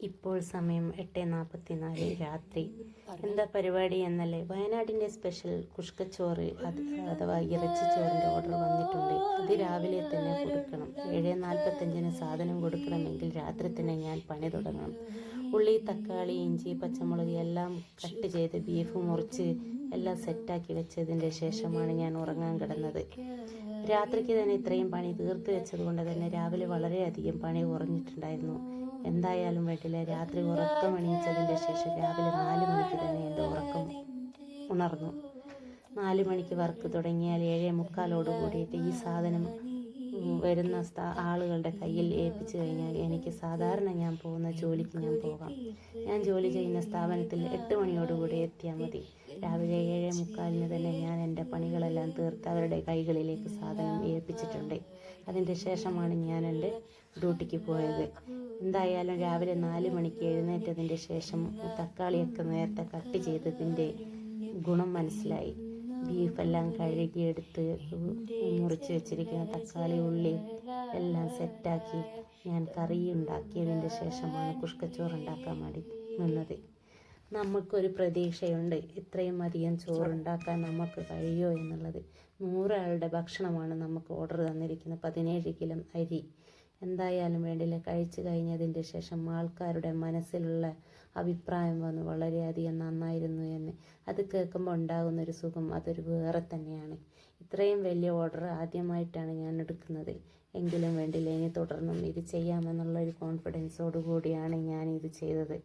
ഇപ്പോൾ സമയം 8:44 രാത്രി. എന്താ പരിപാടി എന്നല്ലേ, വയനാടിൻ്റെ സ്പെഷ്യൽ കുഷ്കച്ചോറ് അഥവാ ഇറച്ചിച്ചോറിൻ്റെ ഓർഡർ വന്നിട്ടുണ്ട്. അത് രാവിലെ തന്നെ കൊടുക്കണം. 7:45 സാധനം കൊടുക്കണമെങ്കിൽ രാത്രി തന്നെ ഞാൻ പണി തുടങ്ങണം. ഉള്ളി, തക്കാളി, ഇഞ്ചി, പച്ചമുളക് എല്ലാം കട്ട് ചെയ്ത് ബീഫ് മുറിച്ച് എല്ലാം സെറ്റാക്കി വെച്ചതിൻ്റെ ശേഷമാണ് ഞാൻ ഉറങ്ങാൻ കിടന്നത്. രാത്രിക്ക് തന്നെ ഇത്രയും പണി തീർത്ത് വെച്ചത് കൊണ്ട് തന്നെ രാവിലെ വളരെയധികം പണി കുറഞ്ഞിട്ടുണ്ടായിരുന്നു. എന്തായാലും വീട്ടിൽ രാത്രി ഉറക്കമണിയിച്ചതിൻ്റെ ശേഷം രാവിലെ 4 മണിക്ക് തന്നെ എൻ്റെ ഉറക്കം ഉണർന്നു. 4 മണിക്ക് വർക്ക് തുടങ്ങിയാൽ 7:45 കൂടിയിട്ട് ഈ സാധനം വരുന്ന ആളുകളുടെ കയ്യിൽ ഏൽപ്പിച്ചു കഴിഞ്ഞാൽ എനിക്ക് സാധാരണ ഞാൻ പോകുന്ന ജോലിക്ക് ഞാൻ പോകാം. ഞാൻ ജോലി ചെയ്യുന്ന സ്ഥാപനത്തിൽ 8 മണിയോടുകൂടി എത്തിയാൽ മതി. രാവിലെ 7:45 തന്നെ ഞാൻ എൻ്റെ പണികളെല്ലാം തീർത്ത് അവരുടെ കൈകളിലേക്ക് സാധനം ഏൽപ്പിച്ചിട്ടുണ്ട്. അതിൻ്റെ ശേഷമാണ് ഞാൻ എൻ്റെ ഡ്യൂട്ടിക്ക് പോയത്. എന്തായാലും രാവിലെ 4 മണിക്ക് എഴുന്നേറ്റതിൻ്റെ ശേഷം തക്കാളിയൊക്കെ നേരത്തെ കട്ട് ചെയ്തതിൻ്റെ ഗുണം മനസ്സിലായി. ബീഫെല്ലാം കഴുകിയെടുത്ത് മുറിച്ച് വെച്ചിരിക്കുന്ന തക്കാളി, ഉള്ളി എല്ലാം സെറ്റാക്കി ഞാൻ കറി ഉണ്ടാക്കിയതിൻ്റെ ശേഷമാണ് കുഷ്കച്ചോറ് ഉണ്ടാക്കാൻ വേണ്ടി നിന്നത്. നമുക്കൊരു പ്രതീക്ഷയുണ്ട്, ഇത്രയും അധികം ചോറുണ്ടാക്കാൻ നമുക്ക് കഴിയുമോ എന്നുള്ളത്. 100 ആളുടെ ഭക്ഷണമാണ് നമുക്ക് ഓർഡർ തന്നിരിക്കുന്നത്. 17 കിലോ അരി. എന്തായാലും വേണ്ടില്ല, കഴിച്ചു കഴിഞ്ഞതിൻ്റെ ശേഷം ആൾക്കാരുടെ മനസ്സിലുള്ള അഭിപ്രായം വന്നു വളരെയധികം നന്നായിരുന്നു എന്ന്. അത് കേൾക്കുമ്പോൾ ഉണ്ടാകുന്നൊരു സുഖം അതൊരു വേറെ തന്നെയാണ്. ഇത്രയും വലിയ ഓർഡർ ആദ്യമായിട്ടാണ് ഞാൻ എടുക്കുന്നത്. എങ്കിലും വേണ്ടില്ല, ഇനി തുടർന്നും ഇത് ചെയ്യാമെന്നുള്ളൊരു കോൺഫിഡൻസോടു കൂടിയാണ് ഞാൻ ഇത് ചെയ്തത്.